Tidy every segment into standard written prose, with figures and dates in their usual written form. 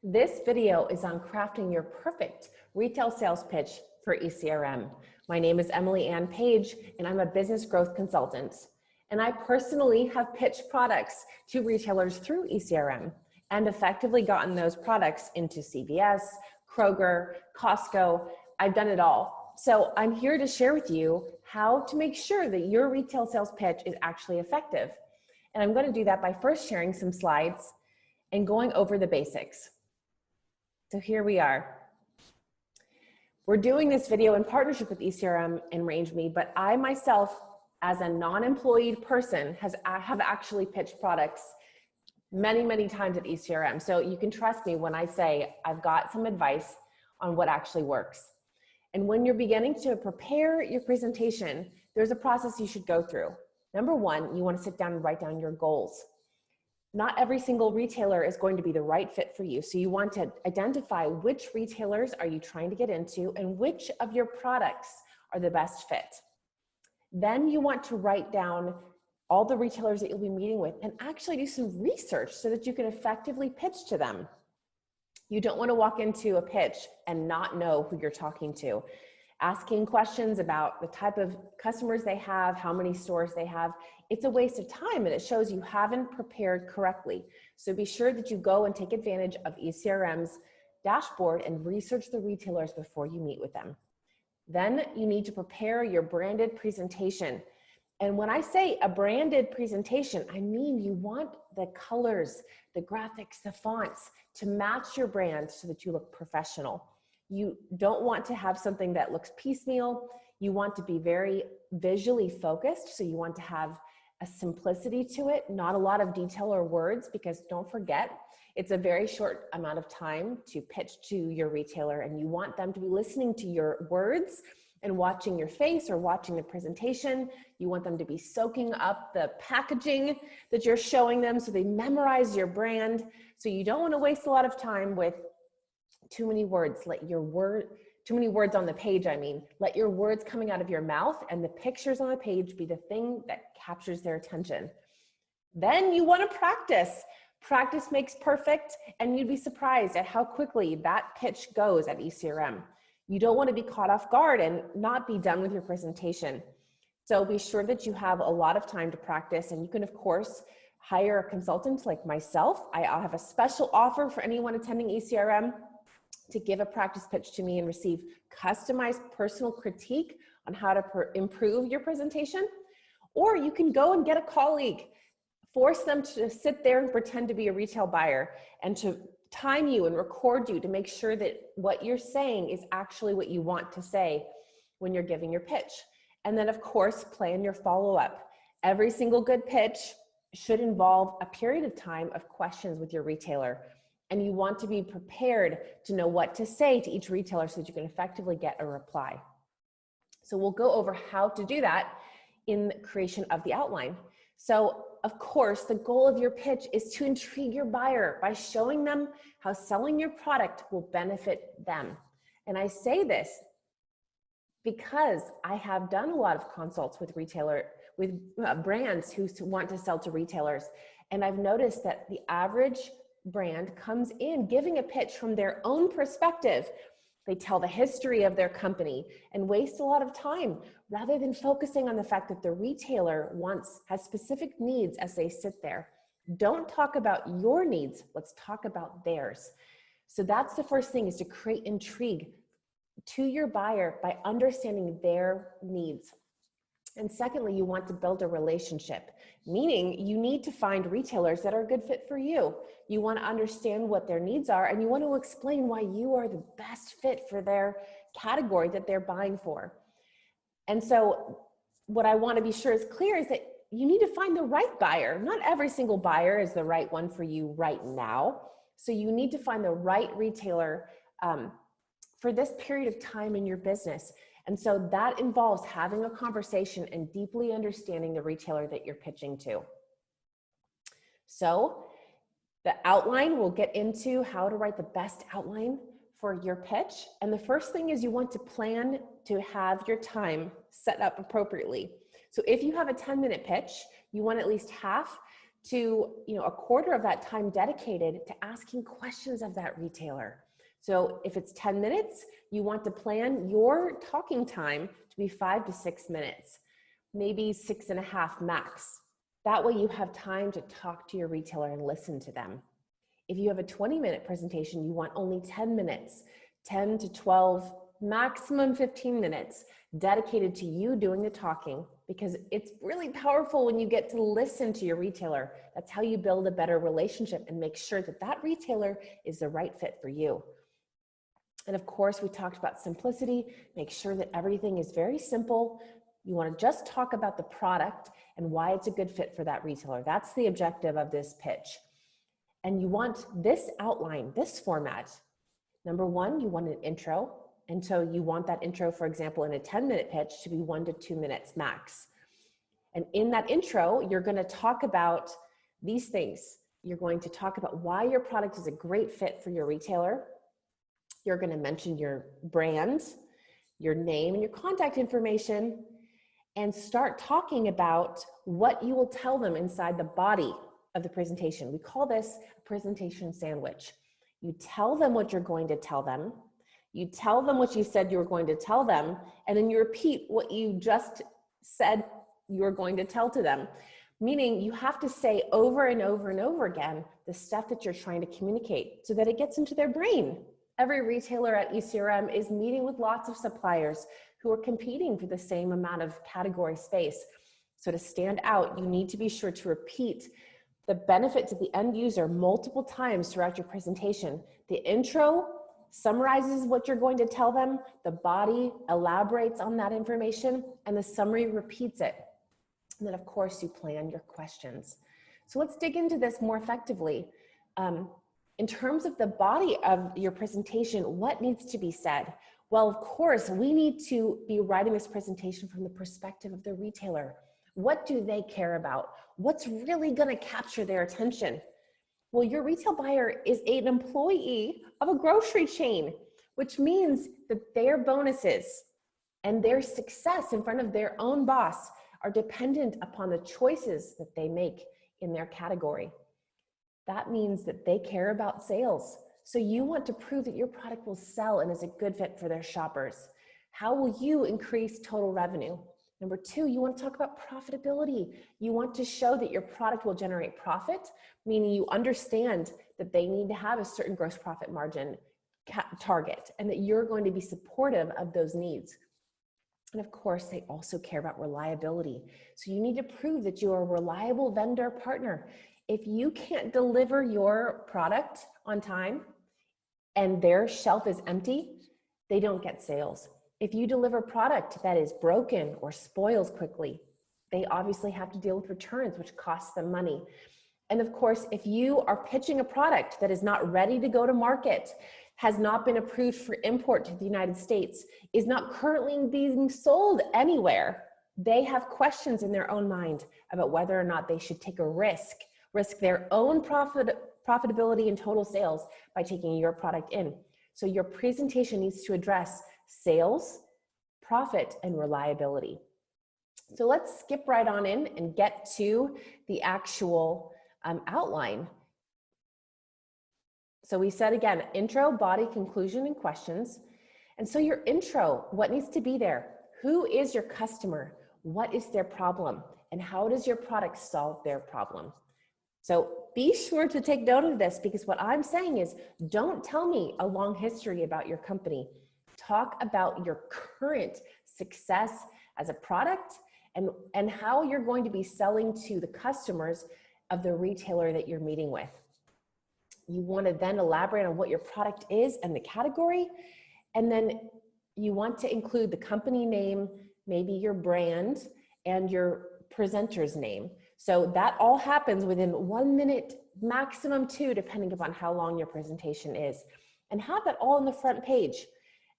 This video is on crafting your perfect retail sales pitch for ECRM. My name is Emily Ann Page, and I'm a business growth consultant. And I personally have pitched products to retailers through ECRM and effectively gotten those products into CVS, Kroger, Costco. I've done it all. So I'm here to share with you how to make sure that your retail sales pitch is actually effective. And I'm going to do that by first sharing some slides and going over the basics. So here we are. We're doing this video in partnership with ECRM and RangeMe, but I myself, as a non-employed person, have actually pitched products many times at ECRM. So you can trust me when I say I've got some advice on what actually works. And when you're beginning to prepare your presentation, there's a process you should go through. Number one, you want to sit down and write down your goals. Not every single retailer is going to be the right fit for you. So you want to identify which retailers are you trying to get into and which of your products are the best fit. Then you want to write down all the retailers that you'll be meeting with and actually do some research so that you can effectively pitch to them. You don't want to walk into a pitch and not know who you're talking to. Asking questions about the type of customers they have, how many stores they have, it's a waste of time and it shows you haven't prepared correctly. So be sure that you go and take advantage of ECRM's dashboard and research the retailers before you meet with them. Then you need to prepare your branded presentation. And when I say a branded presentation, I mean you want the colors, the graphics, the fonts to match your brand so that you look professional. You don't want to have something that looks piecemeal. You want to be very visually focused. So you want to have a simplicity to it, not a lot of detail or words, because don't forget, it's a very short amount of time to pitch to your retailer and you want them to be listening to your words and watching your face or watching the presentation. You want them to be soaking up the packaging that you're showing them so they memorize your brand. So you don't want to waste a lot of time with too many words. Too many words on the page, Let your words coming out of your mouth and the pictures on the page be the thing that captures their attention. Then you want to practice. Practice makes perfect, and you'd be surprised at how quickly that pitch goes at ECRM. You don't want to be caught off guard and not be done with your presentation. So be sure that you have a lot of time to practice, and you can, of course, hire a consultant like myself. I'll have a special offer for anyone attending ECRM to give a practice pitch to me and receive customized personal critique on how to improve your presentation. Or you can go and get a colleague, force them to sit there and pretend to be a retail buyer and to time you and record you to make sure that what you're saying is actually what you want to say when you're giving your pitch. And then of course, plan your follow-up. Every single good pitch should involve a period of time of questions with your retailer. And you want to be prepared to know what to say to each retailer so that you can effectively get a reply. So we'll go over how to do that in the creation of the outline. So of course, the goal of your pitch is to intrigue your buyer by showing them how selling your product will benefit them. And I say this because I have done a lot of consults with brands who want to sell to retailers. And I've noticed that the average brand comes in giving a pitch from their own perspective. They tell the history of their company and waste a lot of time rather than focusing on the fact that the retailer has specific needs as they sit there. Don't talk about your needs, let's talk about theirs. So that's the first thing, is to create intrigue to your buyer by understanding their needs. And secondly, you want to build a relationship, meaning you need to find retailers that are a good fit for you. You want to understand what their needs are, and you want to explain why you are the best fit for their category that they're buying for. And so what I want to be sure is clear is that you need to find the right buyer. Not every single buyer is the right one for you right now. So you need to find the right retailer for this period of time in your business. And so that involves having a conversation and deeply understanding the retailer that you're pitching to. So the outline, we'll get into how to write the best outline for your pitch. And the first thing is you want to plan to have your time set up appropriately. So if you have a 10-minute pitch, you want at least half to, a quarter of that time dedicated to asking questions of that retailer. So if it's 10 minutes, you want to plan your talking time to be 5 to 6 minutes, maybe 6.5 max. That way you have time to talk to your retailer and listen to them. If you have a 20-minute presentation, you want only 10 minutes, 10 to 12, maximum 15 minutes dedicated to you doing the talking, because it's really powerful when you get to listen to your retailer. That's how you build a better relationship and make sure that that retailer is the right fit for you. And of course, we talked about simplicity. Make sure that everything is very simple. You want to just talk about the product and why it's a good fit for that retailer. That's the objective of this pitch. And you want this outline, this format. Number one, you want an intro. And so you want that intro, for example, in a 10-minute pitch to be 1 to 2 minutes max. And in that intro, you're going to talk about these things. You're going to talk about why your product is a great fit for your retailer. You're going to mention your brand, your name, and your contact information, and start talking about what you will tell them inside the body of the presentation. We call this a presentation sandwich. You tell them what you're going to tell them. You tell them what you said you were going to tell them, and then you repeat what you just said you were going to tell to them. Meaning you have to say over and over and over again the stuff that you're trying to communicate so that it gets into their brain. Every retailer at ECRM is meeting with lots of suppliers who are competing for the same amount of category space. So to stand out, you need to be sure to repeat the benefit to the end user multiple times throughout your presentation. The intro summarizes what you're going to tell them, the body elaborates on that information, and the summary repeats it. And then of course you plan your questions. So let's dig into this more effectively. In terms of the body of your presentation, what needs to be said? Well, of course, we need to be writing this presentation from the perspective of the retailer. What do they care about? What's really going to capture their attention? Well, your retail buyer is an employee of a grocery chain, which means that their bonuses and their success in front of their own boss are dependent upon the choices that they make in their category. That means that they care about sales. So you want to prove that your product will sell and is a good fit for their shoppers. How will you increase total revenue? Number two, you want to talk about profitability. You want to show that your product will generate profit, meaning you understand that they need to have a certain gross profit margin target and that you're going to be supportive of those needs. And of course, they also care about reliability. So you need to prove that you are a reliable vendor partner. If you can't deliver your product on time and their shelf is empty, they don't get sales. If you deliver product that is broken or spoils quickly, they obviously have to deal with returns, which costs them money. And of course, if you are pitching a product that is not ready to go to market, has not been approved for import to the United States, is not currently being sold anywhere, they have questions in their own mind about whether or not they should take a risk their own profitability and total sales by taking your product in. So your presentation needs to address sales, profit, and reliability. So let's skip right on in and get to the actual outline. So we said again, intro, body, conclusion, and questions. And so your intro, what needs to be there? Who is your customer? What is their problem? And how does your product solve their problem? So be sure to take note of this, because what I'm saying is, don't tell me a long history about your company. Talk about your current success as a product and how you're going to be selling to the customers of the retailer that you're meeting with. You want to then elaborate on what your product is and the category. And then you want to include the company name, maybe your brand, and your presenter's name. So that all happens within 1 minute, maximum 2, depending upon how long your presentation is. And have that all on the front page.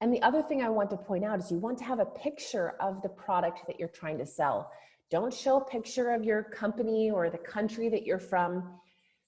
And the other thing I want to point out is you want to have a picture of the product that you're trying to sell. Don't show a picture of your company or the country that you're from.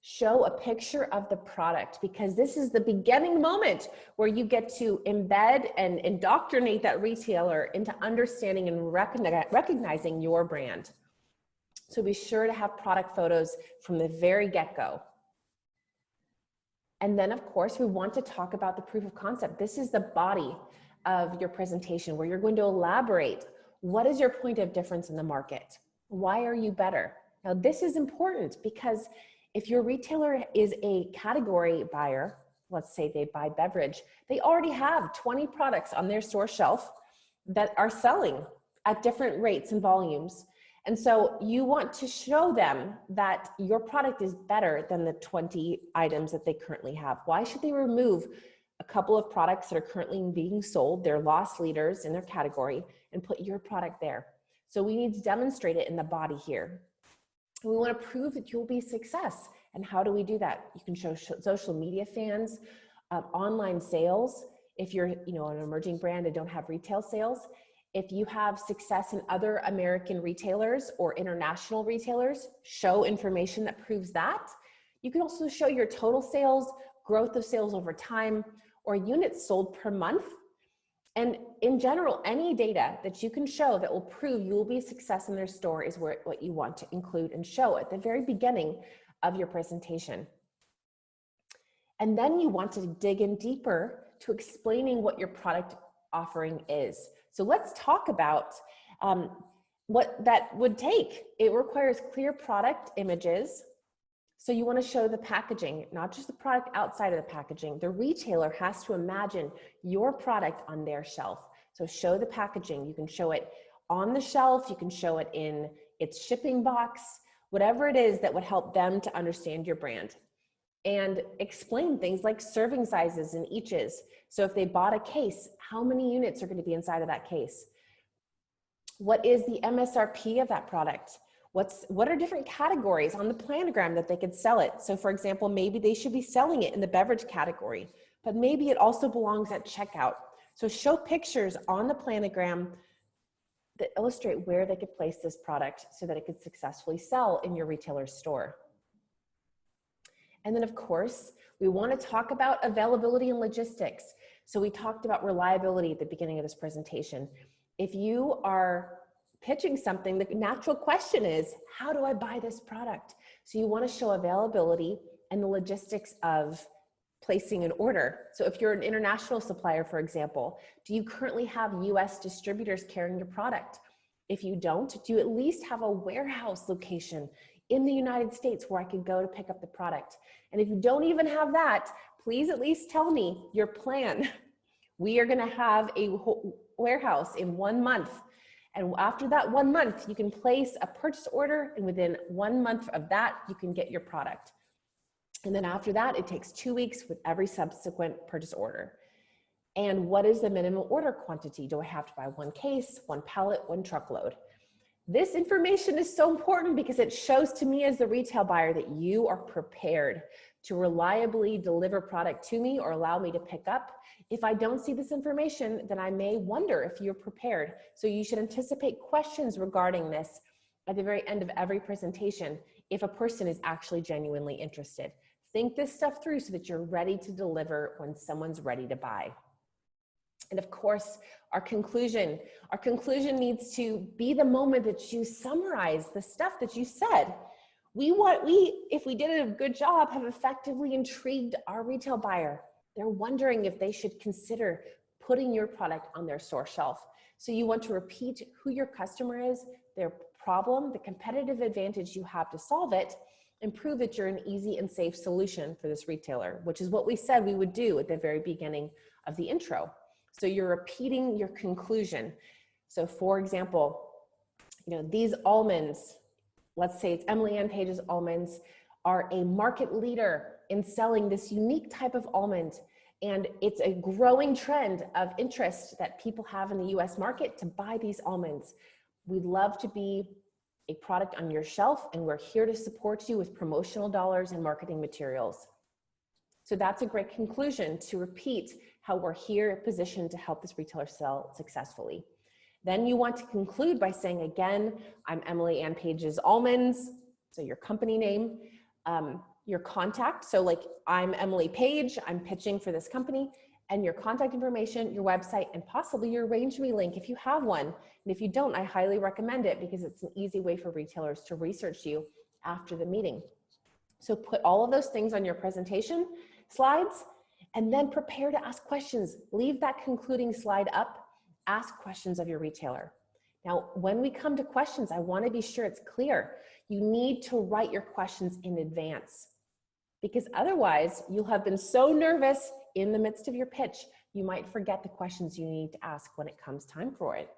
Show a picture of the product, because this is the beginning moment where you get to embed and indoctrinate that retailer into understanding and recognizing your brand. So be sure to have product photos from the very get-go. And then of course, we want to talk about the proof of concept. This is the body of your presentation where you're going to elaborate. What is your point of difference in the market? Why are you better? Now this is important because if your retailer is a category buyer, let's say they buy beverage, they already have 20 products on their store shelf that are selling at different rates and volumes. And so you want to show them that your product is better than the 20 items that they currently have. Why should they remove a couple of products that are currently being sold, they're loss leaders in their category, and put your product there? So we need to demonstrate it in the body here. And we want to prove that you'll be a success. And how do we do that? You can show social media fans, online sales. If you're an emerging brand and don't have retail sales, if you have success in other American retailers or international retailers, show information that proves that. You can also show your total sales, growth of sales over time, or units sold per month. And in general, any data that you can show that will prove you will be a success in their store is what you want to include and show at the very beginning of your presentation. And then you want to dig in deeper to explaining what your product offering is. So let's talk about what that would take. It requires clear product images. So you want to show the packaging, not just the product outside of the packaging. The retailer has to imagine your product on their shelf. So show the packaging. You can show it on the shelf. You can show it in its shipping box, whatever it is that would help them to understand your brand. And explain things like serving sizes and eaches. So if they bought a case, how many units are going to be inside of that case? What is the MSRP of that product? What are different categories on the planogram that they could sell it? So for example, maybe they should be selling it in the beverage category, but maybe it also belongs at checkout. So show pictures on the planogram that illustrate where they could place this product so that it could successfully sell in your retailer's store. And then of course, we want to talk about availability and logistics. So we talked about reliability at the beginning of this presentation. If you are pitching something, the natural question is, how do I buy this product? So you want to show availability and the logistics of placing an order. So if you're an international supplier, for example, do you currently have US distributors carrying your product? If you don't, do you at least have a warehouse location in the United States where I could go to pick up the product? And if you don't even have that, please at least tell me your plan. We are going to have a warehouse in 1 month. And after that 1 month, you can place a purchase order, and within 1 month of that, you can get your product. And then after that, it takes 2 weeks with every subsequent purchase order. And what is the minimum order quantity? Do I have to buy 1 case, 1 pallet, 1 truckload? This information is so important because it shows to me as the retail buyer that you are prepared to reliably deliver product to me or allow me to pick up. If I don't see this information, then I may wonder if you're prepared. So you should anticipate questions regarding this at the very end of every presentation if a person is actually genuinely interested. Think this stuff through so that you're ready to deliver when someone's ready to buy. And of course, our conclusion needs to be the moment that you summarize the stuff that you said. If we did a good job, have effectively intrigued our retail buyer. They're wondering if they should consider putting your product on their store shelf. So you want to repeat who your customer is, their problem, the competitive advantage you have to solve it, and prove that you're an easy and safe solution for this retailer, which is what we said we would do at the very beginning of the intro. So you're repeating your conclusion. So for example, these almonds, let's say it's Emily Ann Page's almonds, are a market leader in selling this unique type of almond. And it's a growing trend of interest that people have in the US market to buy these almonds. We'd love to be a product on your shelf, and we're here to support you with promotional dollars and marketing materials. So that's a great conclusion to repeat how we're here positioned to help this retailer sell successfully. Then you want to conclude by saying, again, I'm Emily Ann Page's Almonds, so your company name, your contact. So like, I'm Emily Page, I'm pitching for this company, and your contact information, your website, and possibly your RangeMe link if you have one. And if you don't, I highly recommend it because it's an easy way for retailers to research you after the meeting. So put all of those things on your presentation slides and then prepare to ask questions. Leave that concluding slide up, ask questions of your retailer. Now, when we come to questions, I want to be sure it's clear. You need to write your questions in advance because otherwise you'll have been so nervous in the midst of your pitch, you might forget the questions you need to ask when it comes time for it.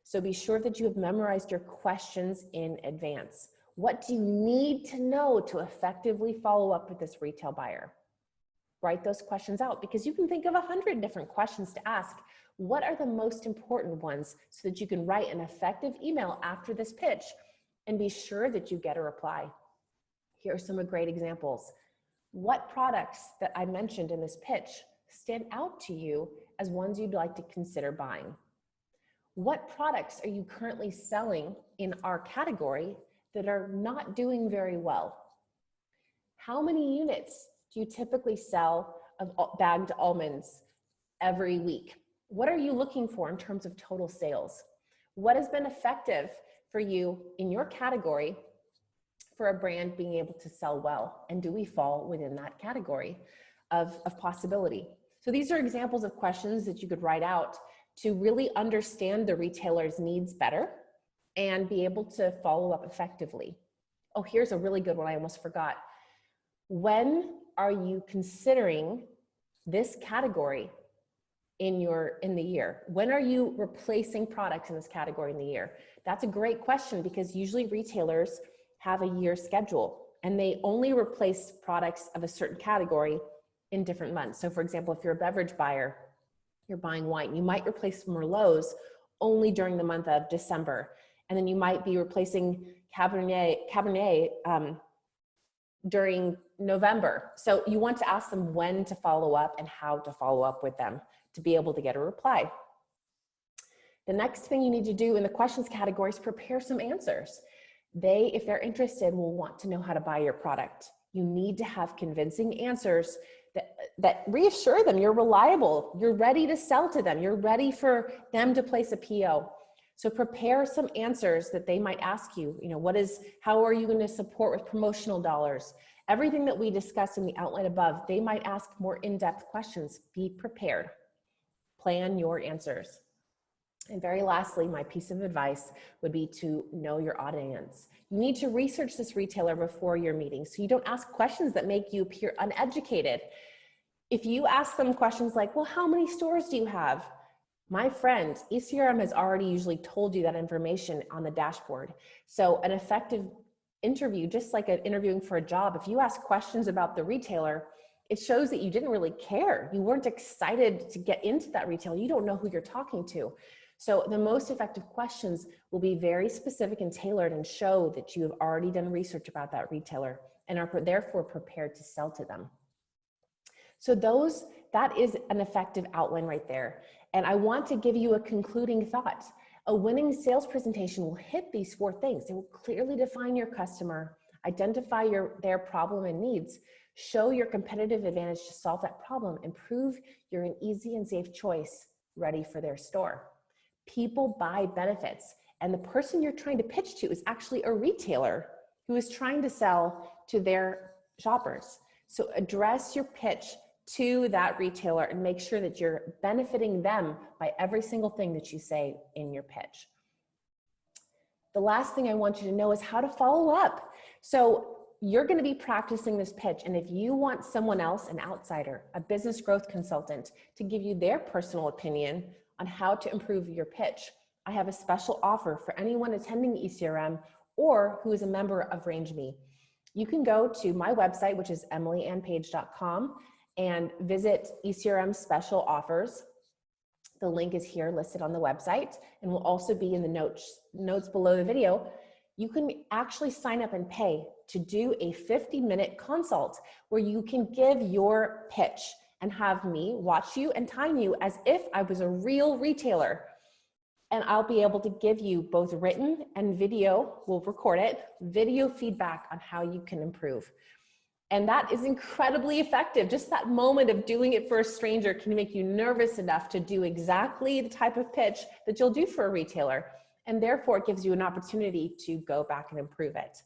So be sure that you have memorized your questions in advance. What do you need to know to effectively follow up with this retail buyer? Write those questions out because you can think of 100 different questions to ask. What are the most important ones so that you can write an effective email after this pitch and be sure that you get a reply? Here are some great examples. What products that I mentioned in this pitch stand out to you as ones you'd like to consider buying? What products are you currently selling in our category that are not doing very well? How many units do you typically sell of bagged almonds every week? What are you looking for in terms of total sales? What has been effective for you in your category for a brand being able to sell well? And do we fall within that category of possibility? So these are examples of questions that you could write out to really understand the retailer's needs better and be able to follow up effectively. Oh, here's a really good one I almost forgot. When are you considering this category in the year? When are you replacing products in this category in the year? That's a great question because usually retailers have a year schedule and they only replace products of a certain category in different months. So for example, if you're a beverage buyer, you're buying wine, you might replace Merlots only during the month of December. And then you might be replacing Cabernet during November. So you want to ask them when to follow up and how to follow up with them to be able to get a reply. The next thing you need to do in the questions category is prepare some answers. They, if they're interested, will want to know how to buy your product. You need to have convincing answers that reassure them you're reliable, you're ready to sell to them, you're ready for them to place a PO. So prepare some answers that they might ask you. How are you going to support with promotional dollars? Everything that we discussed in the outline above, they might ask more in-depth questions. Be prepared. Plan your answers. And very lastly, my piece of advice would be to know your audience. You need to research this retailer before your meeting so you don't ask questions that make you appear uneducated. If you ask them questions like, well, how many stores do you have? My friend, ECRM has already usually told you that information on the dashboard. So an effective interview, just like interviewing for a job, if you ask questions about the retailer, it shows that you didn't really care. You weren't excited to get into that retailer. You don't know who you're talking to. So the most effective questions will be very specific and tailored and show that you have already done research about that retailer and are therefore prepared to sell to them. So that is an effective outline right there. And I want to give you a concluding thought. A winning sales presentation will hit these 4 things. It will clearly define your customer, identify their problem and needs, show your competitive advantage to solve that problem, and prove you're an easy and safe choice ready for their store. People buy benefits, and the person you're trying to pitch to is actually a retailer who is trying to sell to their shoppers. So address your pitch to that retailer and make sure that you're benefiting them by every single thing that you say in your pitch. The last thing I want you to know is how to follow up. So you're going to be practicing this pitch, and if you want someone else, an outsider, a business growth consultant, to give you their personal opinion on how to improve your pitch, I have a special offer for anyone attending ECRM or who is a member of RangeMe. You can go to my website, which is emilyannpage.com, and visit ECRM special offers. The link is here listed on the website and will also be in the notes below the video. You can actually sign up and pay to do a 50-minute consult where you can give your pitch and have me watch you and time you as if I was a real retailer. And I'll be able to give you both written and video, we'll record it, video feedback on how you can improve. And that is incredibly effective. Just that moment of doing it for a stranger can make you nervous enough to do exactly the type of pitch that you'll do for a retailer. And therefore, it gives you an opportunity to go back and improve it.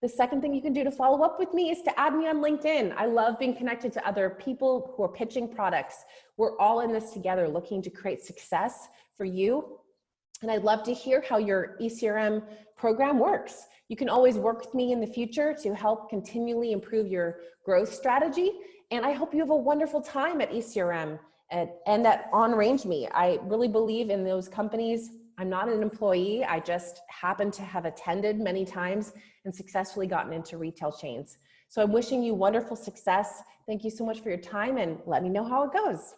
The second thing you can do to follow up with me is to add me on LinkedIn. I love being connected to other people who are pitching products. We're all in this together, looking to create success for you. And I'd love to hear how your ECRM program works. You can always work with me in the future to help continually improve your growth strategy. And I hope you have a wonderful time at ECRM and on RangeMe. I really believe in those companies. I'm not an employee. I just happen to have attended many times and successfully gotten into retail chains. So I'm wishing you wonderful success. Thank you so much for your time, and let me know how it goes.